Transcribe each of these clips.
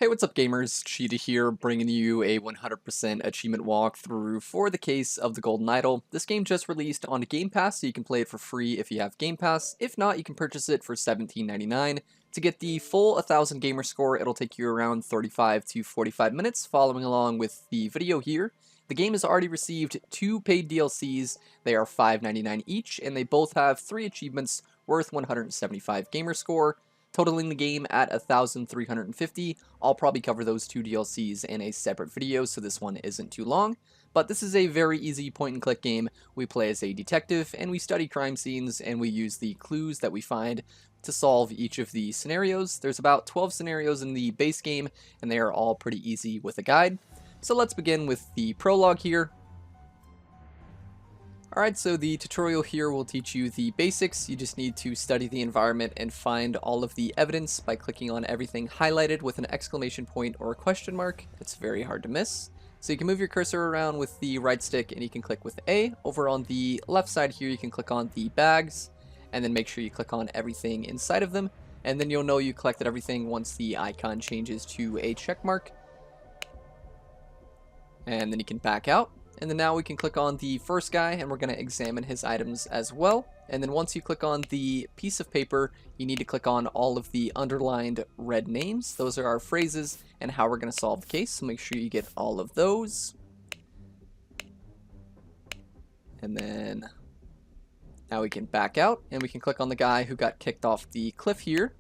Hey, what's up gamers? Cheetah here, bringing you a 100% achievement walkthrough for the case of the Golden Idol. This game just released on Game Pass, so you can play it for free if you have Game Pass. If not, you can purchase it for $17.99. To get the full 1000 gamer score, it'll take you around 35 to 45 minutes, following along with the video here. The game has already received 2 paid DLCs. They are $5.99 each, and they both have 3 achievements worth 175 gamer score, totaling the game at 1,350. I'll probably cover those 2 DLCs in a separate video, so this one isn't too long. But this is a very easy point-and-click game. We play as a detective, and we study crime scenes, and we use the clues that we find to solve each of the scenarios. There's about 12 scenarios in the base game, and they are all pretty easy with a guide. So let's begin with the prologue here. Alright, so the tutorial here will teach you the basics. You just need to study the environment and find all of the evidence by clicking on everything highlighted with an exclamation point or a question mark. It's very hard to miss. So you can move your cursor around with the right stick and you can click with A. Over on the left side here, you can click on the bags and then make sure you click on everything inside of them. And then you'll know you collected everything once the icon changes to a check mark. And then you can back out. And then now we can click on the first guy and we're going to examine his items as well. And then once you click on the piece of paper, you need to click on all of the underlined red names. Those are our phrases and how we're going to solve the case. So make sure you get all of those. And then now we can back out and we can click on the guy who got kicked off the cliff here.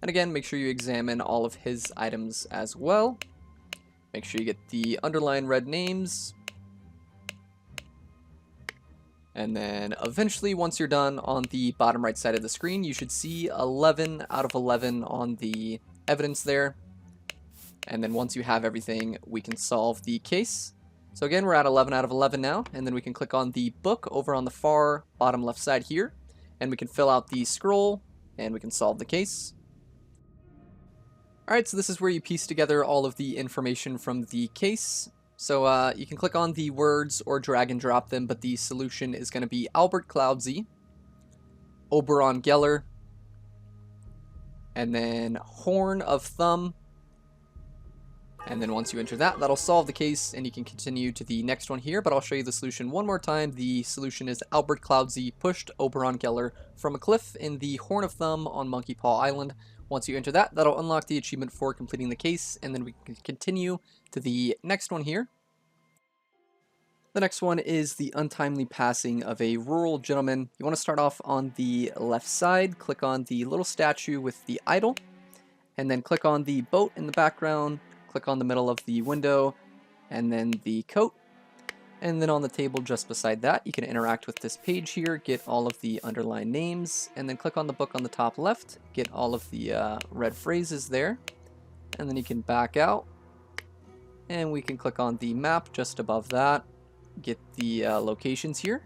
And again, make sure you examine all of his items as well. Make sure you get the underlined red names. And then eventually, once you're done, on the bottom right side of the screen, you should see 11 out of 11 on the evidence there. And then once you have everything, we can solve the case. So again, we're at 11 out of 11 now. And then we can click on the book over on the far bottom left side here. And we can fill out the scroll and we can solve the case. Alright, so this is where you piece together all of the information from the case. So you can click on the words or drag and drop them, but the solution is going to be Albert Cloudsy, Oberon Geller, and then Horn of Thumb. And then once you enter that, that'll solve the case, and you can continue to the next one here, but I'll show you the solution one more time. The solution is Albert Cloudsy pushed Oberon Geller from a cliff in the Horn of Thumb on Monkey Paw Island. Once you enter that, that'll unlock the achievement for completing the case, and then we can continue to the next one here. The next one is the untimely passing of a rural gentleman. You want to start off on the left side, click on the little statue with the idol, and then click on the boat in the background, click on the middle of the window, and then the coat. And then on the table just beside that, you can interact with this page here, get all of the underlined names, and then click on the book on the top left, get all of the red phrases there, and then you can back out, and we can click on the map just above that, get the locations here,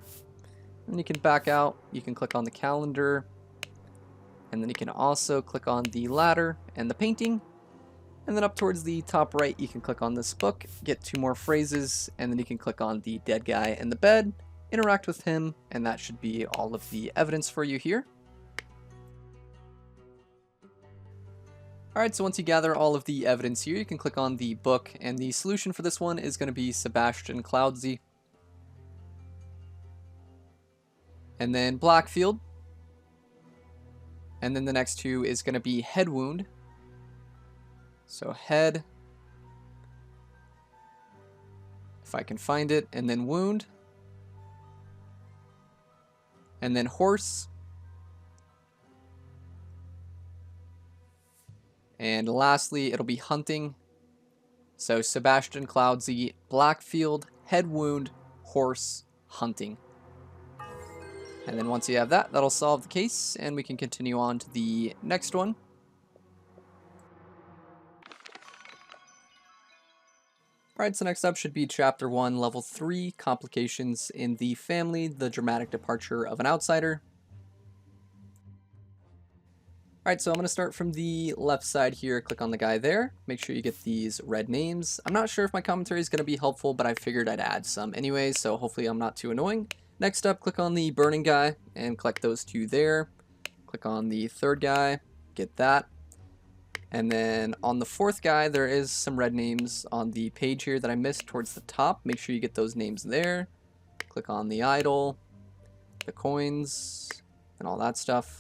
and you can back out, you can click on the calendar, and then you can also click on the ladder and the painting. And then up towards the top right, you can click on this book, get 2 more phrases, and then you can click on the dead guy in the bed, interact with him, and that should be all of the evidence for you here. Alright, so once you gather all of the evidence here, you can click on the book, and the solution for this one is going to be Sebastian Cloudsy. And then Blackfield. And then the next 2 is going to be Head Wound. So head, if I can find it, and then wound, and then horse, and lastly it'll be hunting. So Sebastian Cloudsy, Blackfield, head wound, horse, hunting. And then once you have that, that'll solve the case, and we can continue on to the next one. Alright, so next up should be Chapter 1, Level 3, Complications in the Family, the Dramatic Departure of an Outsider. Alright, so I'm going to start from the left side here, click on the guy there, make sure you get these red names. I'm not sure if my commentary is going to be helpful, but I figured I'd add some anyway, so hopefully I'm not too annoying. Next up, click on the burning guy, and collect those 2 there. Click on the third guy, get that. And then on the fourth guy, there is some red names on the page here that I missed towards the top. Make sure you get those names there. Click on the idol, the coins, and all that stuff.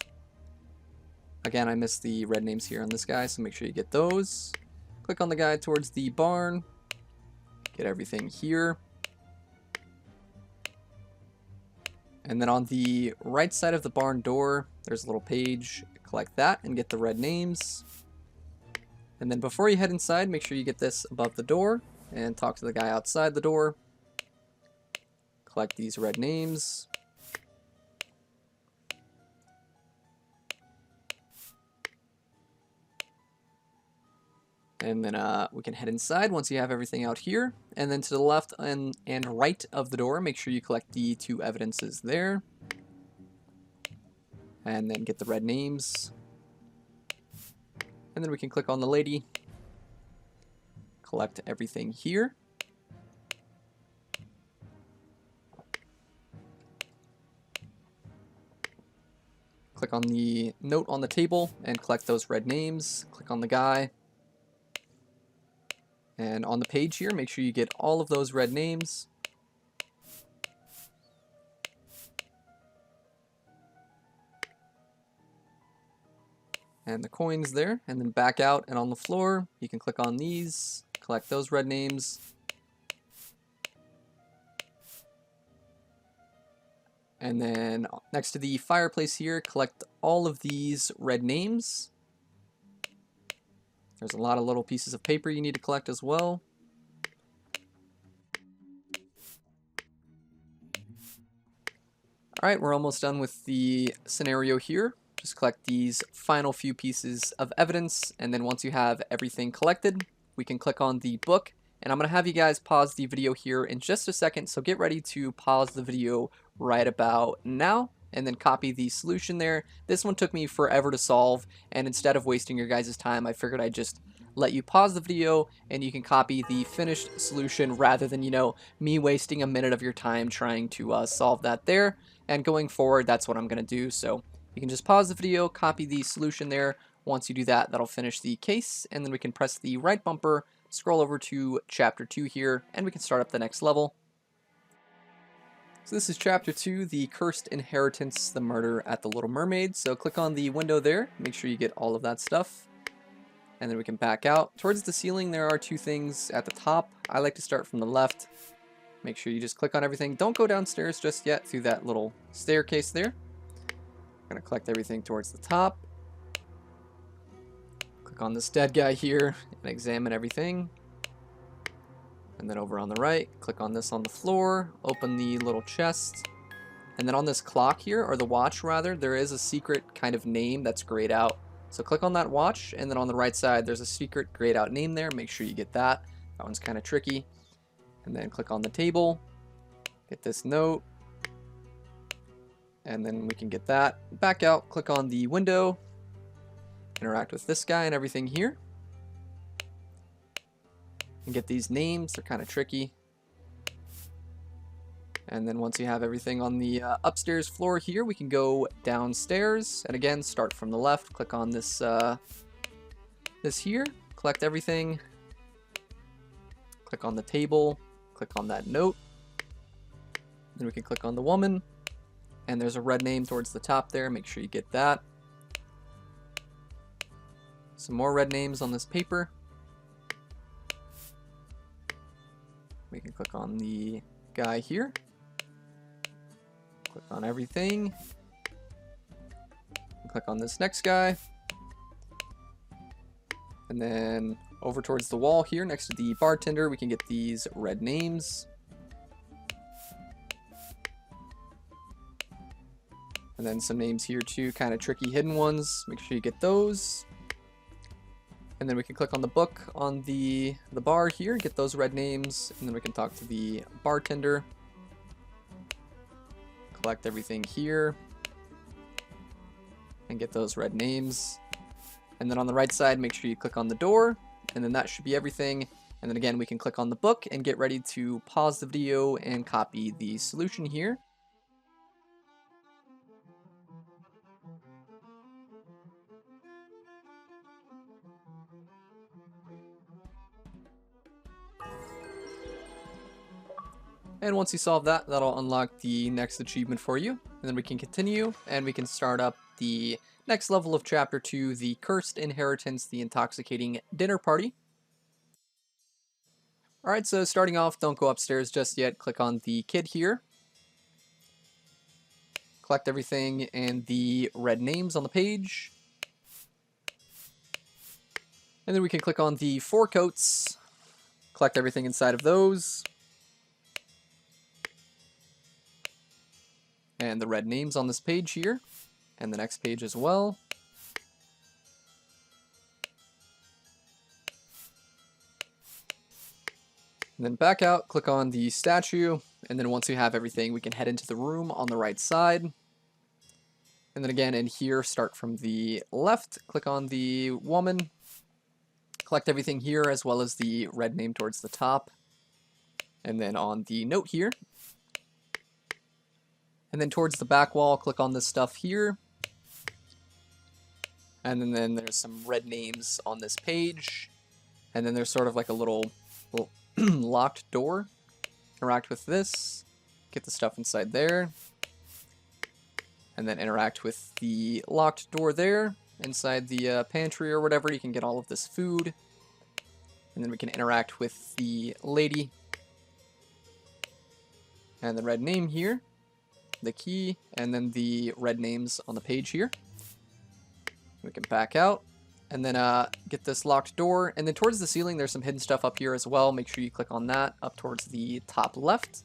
Again, I missed the red names here on this guy, so make sure you get those. Click on the guy towards the barn. Get everything here. And then on the right side of the barn door, there's a little page. Collect that and get the red names. And then before you head inside, make sure you get this above the door and talk to the guy outside the door. Collect these red names. And then we can head inside once you have everything out here. And then to the left and right of the door, make sure you collect the 2 evidences there. And then get the red names. And then we can click on the lady. Collect everything here. Click on the note on the table and collect those red names. Click on the guy. And on the page here, make sure you get all of those red names. And the coins there, and then back out and on the floor, you can click on these, collect those red names. And then next to the fireplace here, collect all of these red names. There's a lot of little pieces of paper you need to collect as well. Alright, we're almost done with the scenario here. Just collect these final few pieces of evidence, and then once you have everything collected, we can click on the book. And I'm going to have you guys pause the video here in just a second, so get ready to pause the video right about now. And then copy the solution there. This one took me forever to solve, and instead of wasting your guys' time, I figured I'd just let you pause the video and you can copy the finished solution rather than, you know, me wasting a minute of your time trying to solve that there. And going forward, that's what I'm going to do. So you can just pause the video, copy the solution there. Once you do that, that'll finish the case, and then we can press the right bumper, scroll over to chapter 2 here, and we can start up the next level. So this is chapter 2, the cursed inheritance, the murder at the Little Mermaid. So click on the window there, make sure you get all of that stuff. And then we can back out. Towards the ceiling, there are 2 things at the top. I like to start from the left. Make sure you just click on everything. Don't go downstairs just yet through that little staircase there. I'm going to collect everything towards the top. Click on this dead guy here and examine everything. And then over on the right, click on this on the floor, open the little chest. And then on this clock here, or the watch rather, there is a secret kind of name that's grayed out. So click on that watch, and then on the right side, there's a secret grayed out name there. Make sure you get that. That one's kind of tricky. And then click on the table, get this note. And then we can get that. Back out, click on the window, interact with this guy and everything here. And get these names, they're kind of tricky. And then once you have everything on the upstairs floor here, we can go downstairs. And again, start from the left, click on this, this here, collect everything. Click on the table, click on that note. Then we can click on the woman. And there's a red name towards the top there, make sure you get that. Some more red names on this paper. We can click on the guy here. Click on everything. Click on this next guy. And then over towards the wall here next to the bartender, we can get these red names. And then some names here too, kind of tricky hidden ones. Make sure you get those. And then we can click on the book on the bar here, get those red names, and then we can talk to the bartender. Collect everything here. And get those red names. And then on the right side, make sure you click on the door, and then that should be everything. And then again, we can click on the book and get ready to pause the video and copy the solution here. And once you solve that, that'll unlock the next achievement for you. And then we can continue, and we can start up the next level of Chapter 2, the Cursed Inheritance, the Intoxicating Dinner Party. Alright, so starting off, don't go upstairs just yet. Click on the kid here. Collect everything and the red names on the page. And then we can click on the 4 coats. Collect everything inside of those. And the red names on this page here. And the next page as well. And then back out, click on the statue, and then once you have everything, we can head into the room on the right side. And then again, in here, start from the left, click on the woman, collect everything here, as well as the red name towards the top. And then on the note here. And then towards the back wall, click on this stuff here. And then there's some red names on this page. And then there's sort of like a little locked door. Interact with this, get the stuff inside there, and then interact with the locked door there inside the pantry or whatever. You can get all of this food, and then we can interact with the lady and the red name here, the key, and then the red names on the page here. We can back out. And then get this locked door. And then towards the ceiling, there's some hidden stuff up here as well. Make sure you click on that up towards the top left.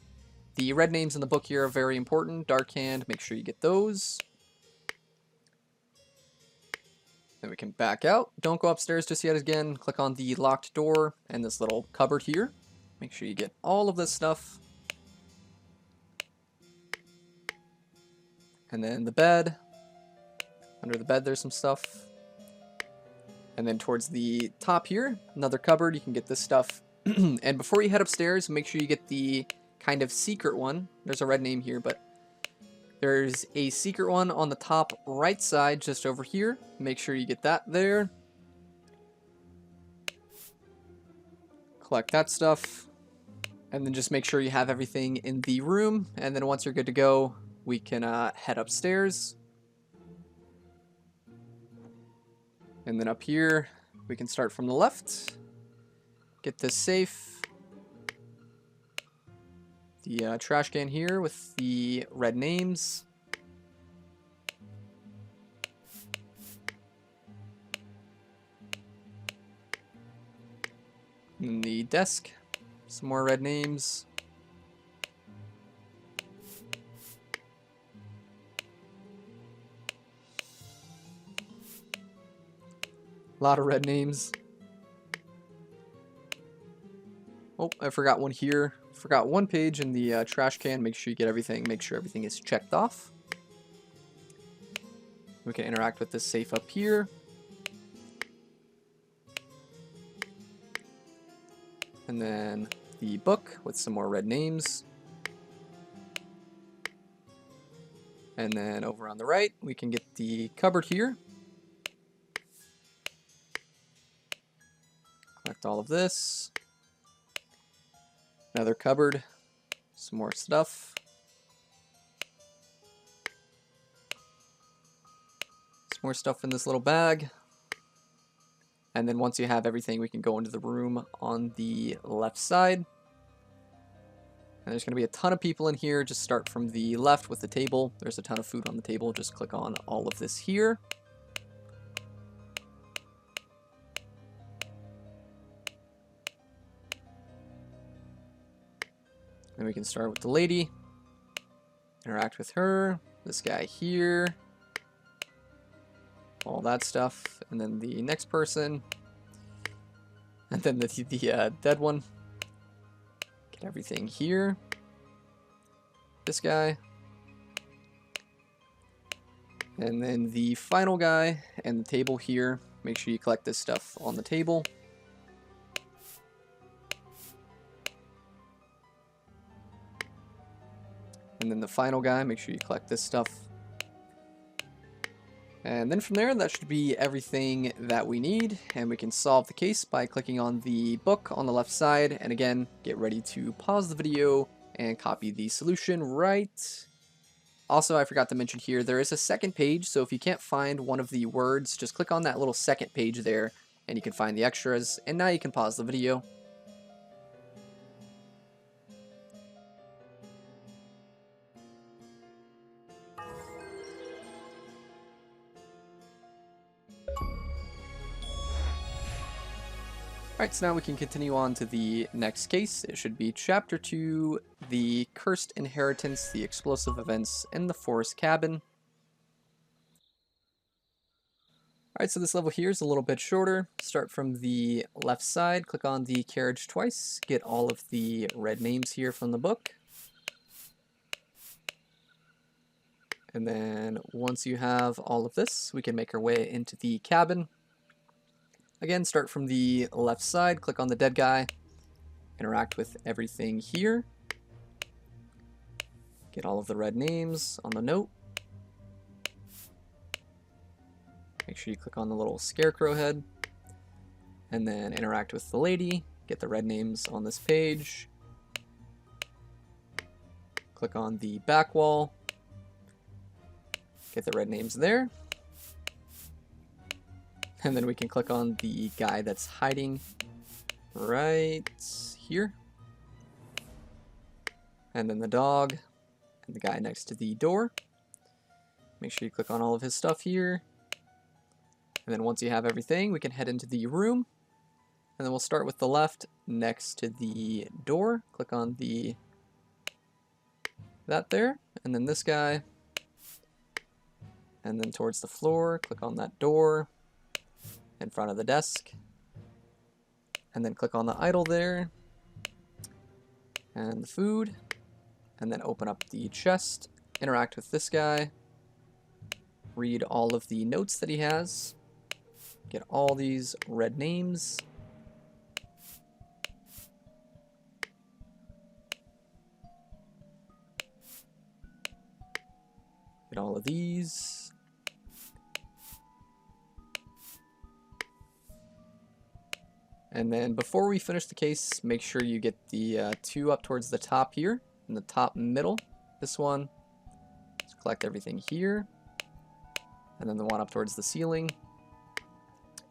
The red names in the book here are very important. Dark hand, make sure you get those. Then we can back out. Don't go upstairs just yet again. Click on the locked door and this little cupboard here. Make sure you get all of this stuff. And then the bed. Under the bed, there's some stuff. And then towards the top here, another cupboard, you can get this stuff. And before you head upstairs, make sure you get the kind of secret one. There's a red name here, but there's a secret one on the top right side, just over here. Make sure you get that there. Collect that stuff. And then just make sure you have everything in the room. And then once you're good to go, we can head upstairs. And then up here, we can start from the left. Get this safe. The trash can here with the red names. And the desk, some more red names. A lot of red names. Oh, I forgot one here. Forgot one page in the trash can. Make sure you get everything. Make sure everything is checked off. We can interact with this safe up here. And then the book with some more red names. And then over on the right, we can get the cupboard here. Collect all of this. Another cupboard. Some more stuff. Some more stuff in this little bag. And then once you have everything, we can go into the room on the left side. And there's going to be a ton of people in here. Just start from the left with the table. There's a ton of food on the table. Just click on all of this here. Then we can start with the lady, interact with her, this guy here, all that stuff, and then the next person, and then the dead one. Get everything here, this guy, and then the final guy and the table here. Make sure you collect this stuff on the table. And then the final guy, make sure you collect this stuff. And then from there, that should be everything that we need. And we can solve the case by clicking on the book on the left side. And again, get ready to pause the video and copy the solution right. Also, I forgot to mention here, there is a second page, so if you can't find one of the words, just click on that little second page there, and you can find the extras, and now you can pause the video. Alright, so now we can continue on to the next case. It should be Chapter 2, the Cursed Inheritance, the Explosive Events in the Forest Cabin. Alright, so this level here is a little bit shorter. Start from the left side, click on the carriage twice, get all of the red names here from the book. And then once you have all of this, we can make our way into the cabin. Again, start from the left side, click on the dead guy, interact with everything here. Get all of the red names on the note. Make sure you click on the little scarecrow head. And then interact with the lady, get the red names on this page. Click on the back wall, get the red names there. And then we can click on the guy that's hiding right here. And then the dog and the guy next to the door. Make sure you click on all of his stuff here. And then once you have everything, we can head into the room. And then we'll start with the left next to the door. Click on that there. And then this guy. And then towards the floor, click on that door in front of the desk, and then click on the idol there, and the food, and then open up the chest, interact with this guy, read all of the notes that he has, get all these red names, get all of these. And then before we finish the case, make sure you get the 2 up towards the top here, in the top middle. This one, just collect everything here. And then the one up towards the ceiling.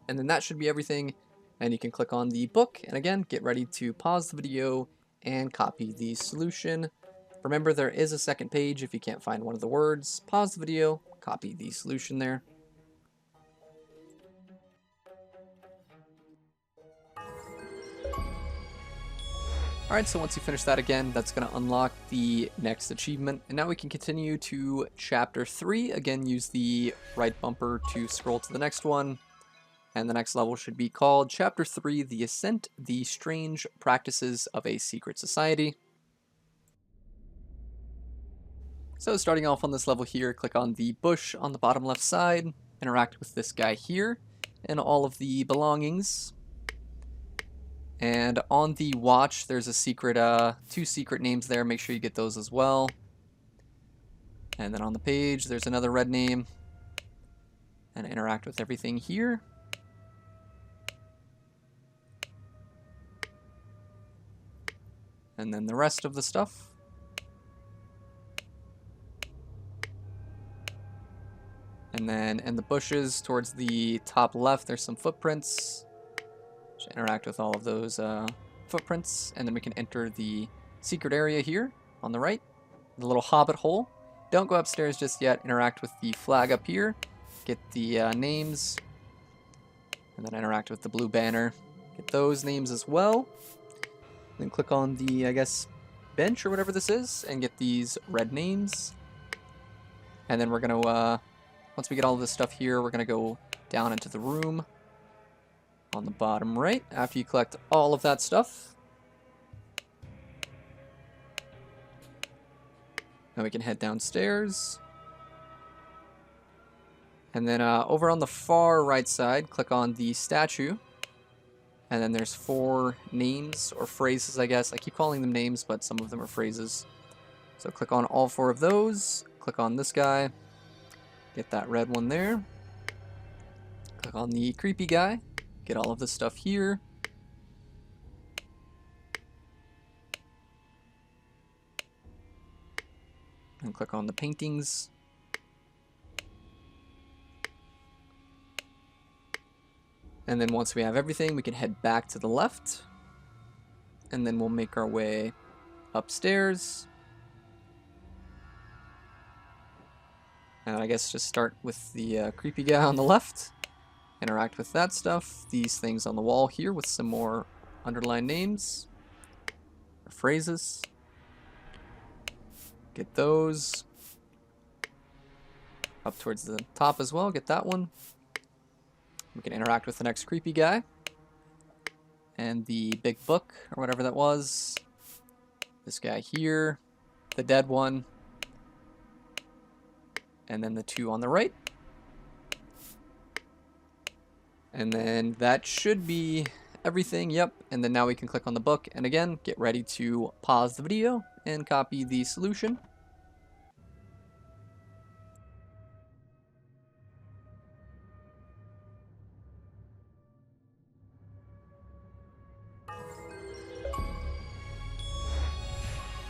And then that should be everything. And you can click on the book. And again, get ready to pause the video and copy the solution. Remember, there is a second page if you can't find one of the words. Pause the video, copy the solution there. Alright, so once you finish that again, that's going to unlock the next achievement. And now we can continue to Chapter 3. Again, use the right bumper to scroll to the next one. And the next level should be called Chapter 3, The Ascent, The Strange Practices of a Secret Society. So starting off on this level here, click on the bush on the bottom left side, interact with this guy here, and all of the belongings. And on the watch, there's a secret, 2 secret names there. Make sure you get those as well. And then on the page, there's another red name. And interact with everything here. And then the rest of the stuff. And then in the bushes towards the top left, there's some footprints. Just interact with all of those footprints, and then we can enter the secret area here on the right, the little hobbit hole. Don't go upstairs just yet. Interact with the flag up here, get the names, and then interact with the blue banner. Get those names as well. Then click on the, I guess, bench or whatever this is, and get these red names. And then we're gonna, once we get all of this stuff here, we're gonna go down into the room on the bottom right after you collect all of that stuff. Now we can head downstairs. And then over on the far right side, click on the statue. And then there's 4 names or phrases, I guess. I keep calling them names, but some of them are phrases. So click on all 4 of those. Click on this guy. Get that red one there. Click on the creepy guy. Get all of this stuff here. And click on the paintings. And then once we have everything, we can head back to the left. And then we'll make our way upstairs. And I guess just start with the creepy guy on the left. Interact with that stuff. These things on the wall here with some more underlined names. Or phrases. Get those. Up towards the top as well. Get that one. We can interact with the next creepy guy. And the big book, or whatever that was. This guy here. The dead one. And then the two on the right. And then that should be everything, yep. And then now we can click on the book. And again, get ready to pause the video and copy the solution.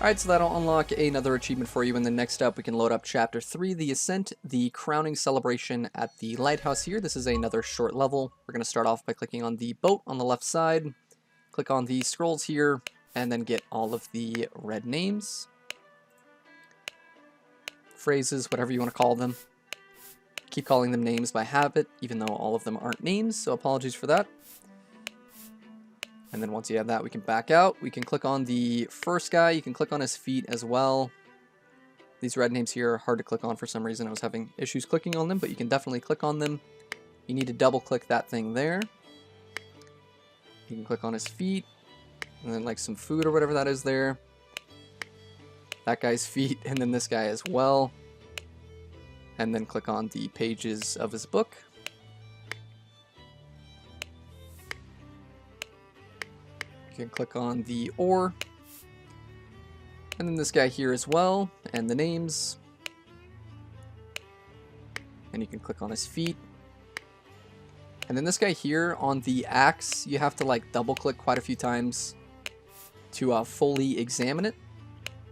Alright, so that'll unlock another achievement for you, and then next up we can load up Chapter 3, The Ascent, the crowning celebration at the lighthouse here. This is another short level. We're going to start off by clicking on the boat on the left side, click on the scrolls here, and then get all of the red names, phrases, whatever you want to call them. Keep calling them names by habit, even though all of them aren't names, so apologies for that. And then once you have that, we can back out. We can click on the first guy. You can click on his feet as well. These red names here are hard to click on for some reason. I was having issues clicking on them, but you can definitely click on them. You need to double click that thing there. You can click on his feet, and then like some food or whatever that is there. That guy's feet, and then this guy as well. And then click on the pages of his book. You can click on the ore, and then this guy here as well, and the names, and you can click on his feet, and then this guy here on the axe, you have to like double click quite a few times to fully examine it,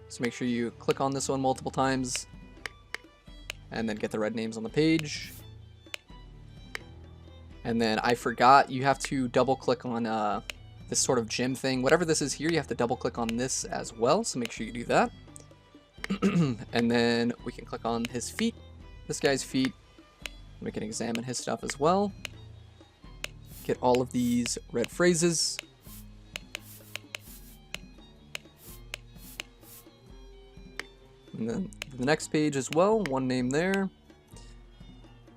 so make sure you click on this one multiple times, and then get the red names on the page. And then I forgot, you have to double click on this sort of gem thing. Whatever this is here, you have to double click on this as well, so make sure you do that. And then we can click on his feet, this guy's feet. We can examine his stuff as well. Get all of these red phrases. And then the next page as well, one name there.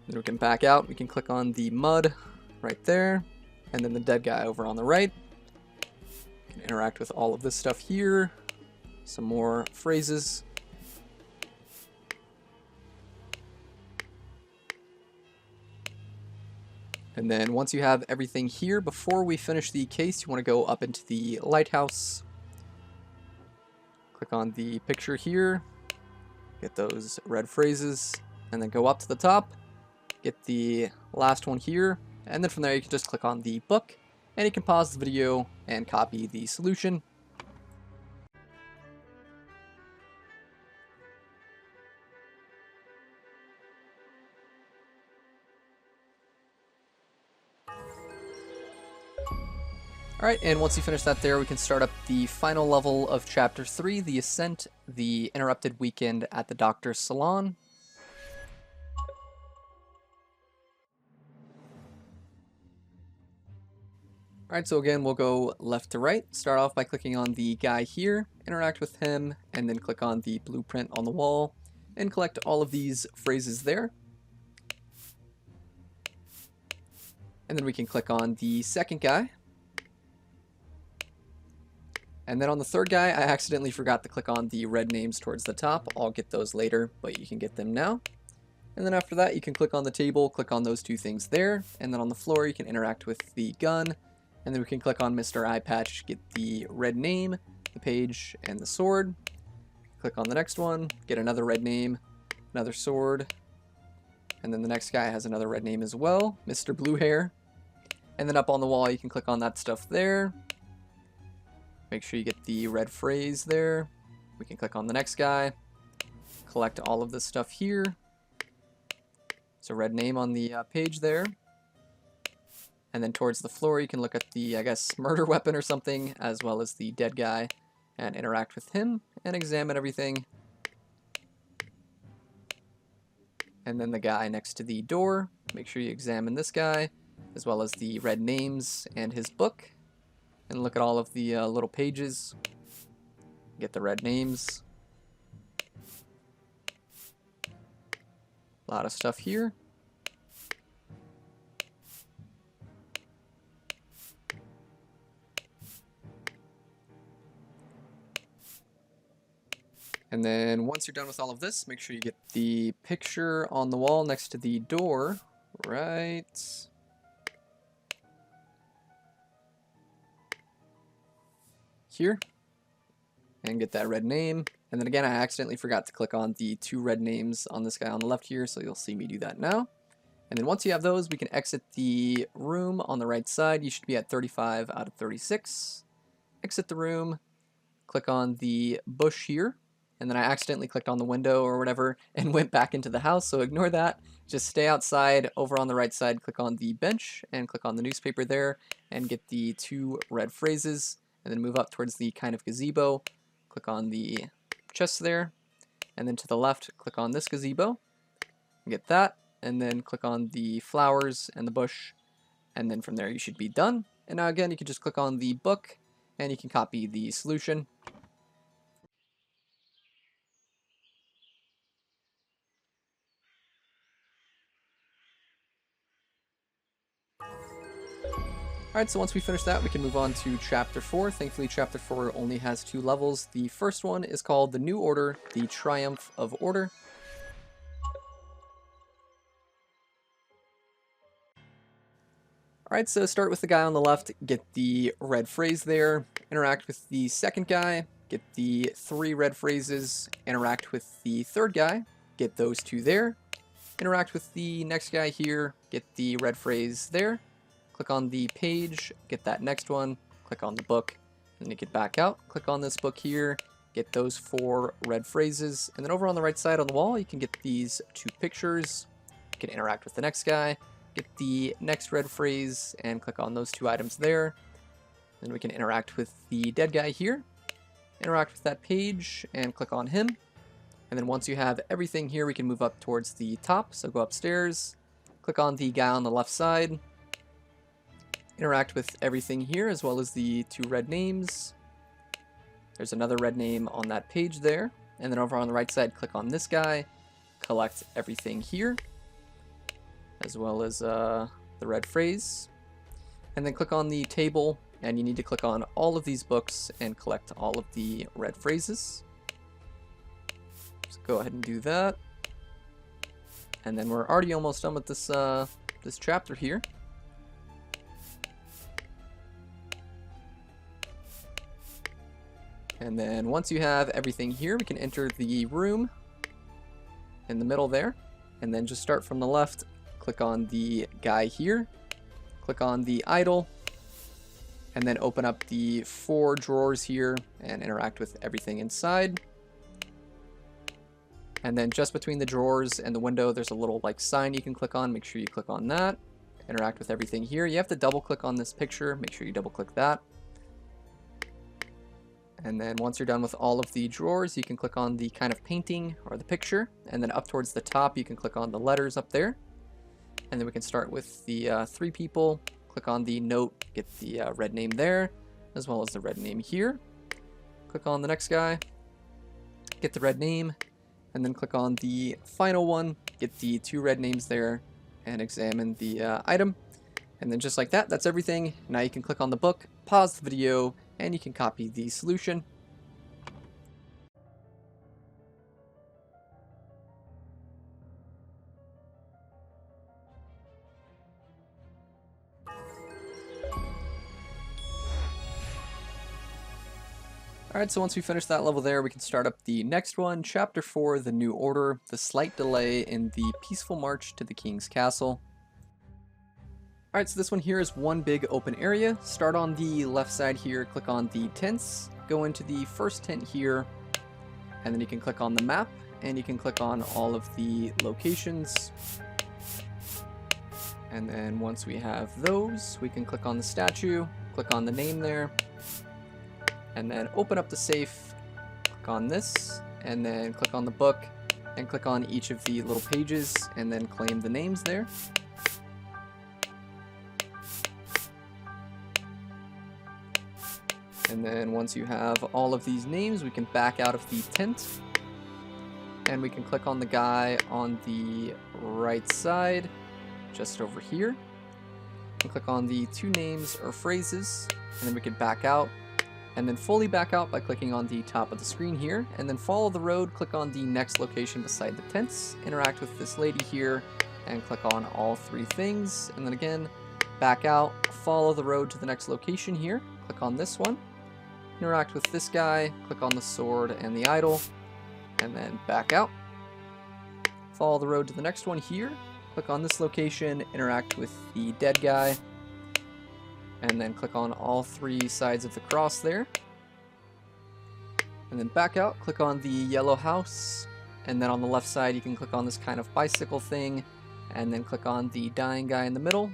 Then we can back out, we can click on the mud right there, and then the dead guy over on the right. Can interact with all of this stuff here. Some more phrases. And then once you have everything here, before we finish the case, you want to go up into the lighthouse. Click on the picture here. Get those red phrases. And then go up to the top. Get the last one here. And then from there you can just click on the book. And you can pause the video and copy the solution. Alright, and once you finish that there, we can start up the final level of Chapter 3, The Ascent, the interrupted weekend at the doctor's salon. Alright, so again, we'll go left to right. Start off by clicking on the guy here, interact with him, and then click on the blueprint on the wall, and collect all of these phrases there. And then we can click on the second guy. And then on the third guy, I accidentally forgot to click on the red names towards the top. I'll get those later, but you can get them now. And then after that, you can click on the table, click on those two things there, and then on the floor, you can interact with the gun. And then we can click on Mr. Eye Patch, get the red name, the page, and the sword. Click on the next one, get another red name, another sword. And then the next guy has another red name as well, Mr. Blue Hair. And then up on the wall, you can click on that stuff there. Make sure you get the red phrase there. We can click on the next guy. collect all of this stuff here. It's a red name on the page there. And then towards the floor, you can look at the, I guess, murder weapon or something, as well as the dead guy, and interact with him and examine everything. And then the guy next to the door, make sure you examine this guy, as well as the red names and his book. And look at all of the little pages. Get the red names. A lot of stuff here. And then once you're done with all of this, make sure you get the picture on the wall next to the door, right here, and get that red name. And then again, I accidentally forgot to click on the 2 red names on this guy on the left here, so you'll see me do that now. And then once you have those, we can exit the room on the right side. You should be at 35 out of 36. Exit the room, click on the bush here. And then I accidentally clicked on the window or whatever and went back into the house, so ignore that. Just stay outside. Over on the right side, click on the bench and click on the newspaper there and get the 2 red phrases. And then move up towards the kind of gazebo. Click on the chest there. And then to the left, click on this gazebo. Get that. And then click on the flowers and the bush. And then from there, you should be done. And now again, you can just click on the book and you can copy the solution. Alright, so once we finish that, we can move on to Chapter 4. Thankfully, Chapter 4 only has 2 levels. The first one is called The New Order, The Triumph of Order. Alright, so start with the guy on the left, get the red phrase there, interact with the second guy, get the 3 red phrases, interact with the third guy, get those 2 there, interact with the next guy here, get the red phrase there. Click on the page, get that next one, click on the book, and then you get back out. Click on this book here, get those 4 red phrases, and then over on the right side on the wall, you can get these 2 pictures. You can interact with the next guy, get the next red phrase, and click on those 2 items there. Then we can interact with the dead guy here, interact with that page, and click on him. And then once you have everything here, we can move up towards the top, so go upstairs, click on the guy on the left side, interact with everything here as well as the 2 red names. There's another red name on that page there. And then over on the right side, click on this guy, collect everything here, as well as the red phrase. And then click on the table, and you need to click on all of these books and collect all of the red phrases. So go ahead and do that. And then we're already almost done with this, this chapter here. And then once you have everything here, we can enter the room in the middle there. And then just start from the left, click on the guy here, click on the idol, and then open up the 4 drawers here and interact with everything inside. And then just between the drawers and the window, there's a little like sign you can click on. Make sure you click on that. Interact with everything here. You have to double click on this picture. Make sure you double click that. And then once you're done with all of the drawers, you can click on the kind of painting or the picture. And then up towards the top, you can click on the letters up there. And then we can start with the 3 people. Click on the note, get the red name there, as well as the red name here. Click on the next guy, get the red name, and then click on the final one, get the 2 red names there, and examine the item. And then just like that, that's everything. Now you can click on the book, pause the video, and you can copy the solution. Alright, so once we finish that level there, we can start up the next one, Chapter 4, The New Order, The Slight Delay in the Peaceful March to the King's Castle. Alright, so this one here is one big open area. Start on the left side here, click on the tents, go into the first tent here, and then you can click on the map, and you can click on all of the locations. And then once we have those, we can click on the statue, click on the name there, and then open up the safe, click on this, and then click on the book, and click on each of the little pages, and then claim the names there. And then once you have all of these names, we can back out of the tent, and we can click on the guy on the right side, just over here, and click on the two names or phrases, and then we can back out, and then fully back out by clicking on the top of the screen here, and then follow the road, click on the next location beside the tents, interact with this lady here, and click on all three things, and then again, back out, follow the road to the next location here, click on this one, interact with this guy, click on the sword and the idol, and then back out, follow the road to the next one here, click on this location, interact with the dead guy, and then click on all three sides of the cross there. And then back out, click on the yellow house, and then on the left side you can click on this kind of bicycle thing, and then click on the dying guy in the middle,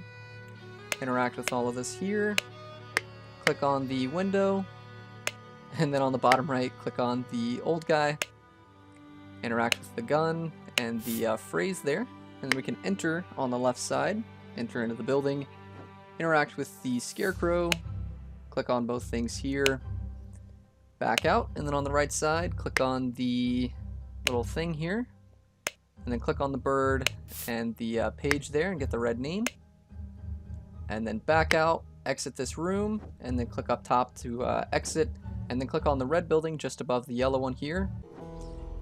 interact with all of this here, click on the window, and then on the bottom right, click on the old guy, interact with the gun and the phrase there. And then we can enter on the left side, enter into the building, interact with the scarecrow, click on both things here, back out, and then on the right side, click on the little thing here, and then click on the bird and the page there and get the red name, and then back out, exit this room, and then click up top to exit, and then click on the red building just above the yellow one here.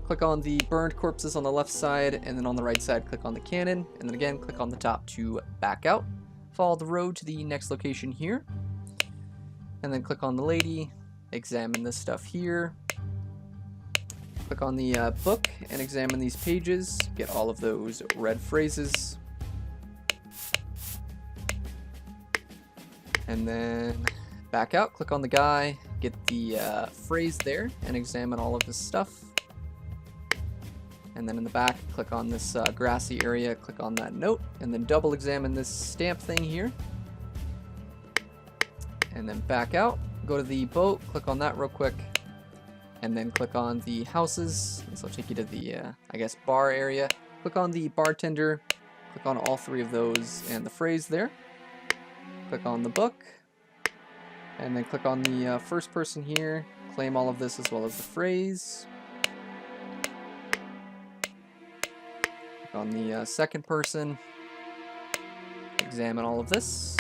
Click on the burned corpses on the left side, and then on the right side, click on the cannon, and then again, click on the top to back out. Follow the road to the next location here, and then click on the lady, examine this stuff here. Click on the book and examine these pages, get all of those red phrases. And then back out, click on the guy, get the phrase there, and examine all of this stuff. And then in the back, click on this grassy area, click on that note, and then double examine this stamp thing here. And then back out, go to the boat, click on that real quick, and then click on the houses. This will take you to the, I guess, bar area. Click on the bartender, click on all three of those and the phrase there. Click on the book, and then click on the first person here, claim all of this as well as the phrase. On the second person, examine all of this,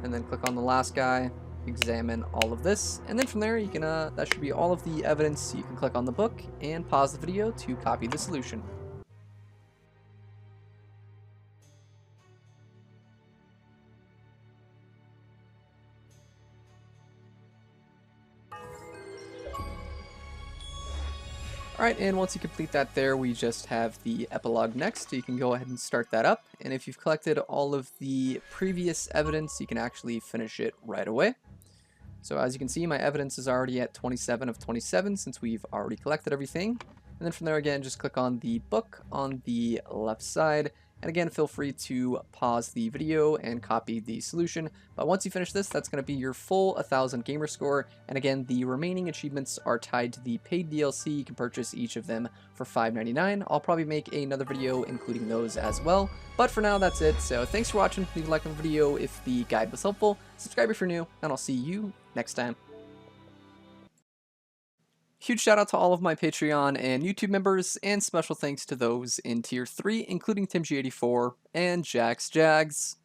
and then click on the last guy, examine all of this, and then from there you can that should be all of the evidence. You can click on the book and pause the video to copy the solution. Alright, and once you complete that there, we just have the epilogue next, so you can go ahead and start that up. And if you've collected all of the previous evidence, you can actually finish it right away. So as you can see, my evidence is already at 27 of 27 since we've already collected everything. And then from there again, just click on the book on the left side. And again, feel free to pause the video and copy the solution. But once you finish this, that's going to be your full 1000 gamer score. And again, the remaining achievements are tied to the paid DLC. You can purchase each of them for $5.99. I'll probably make another video including those as well. But for now, that's it. So thanks for watching. Leave a like on the video if the guide was helpful. Subscribe if you're new, and I'll see you next time. Huge shout out to all of my Patreon and YouTube members, and special thanks to those in Tier 3, including TimG84 and Jags.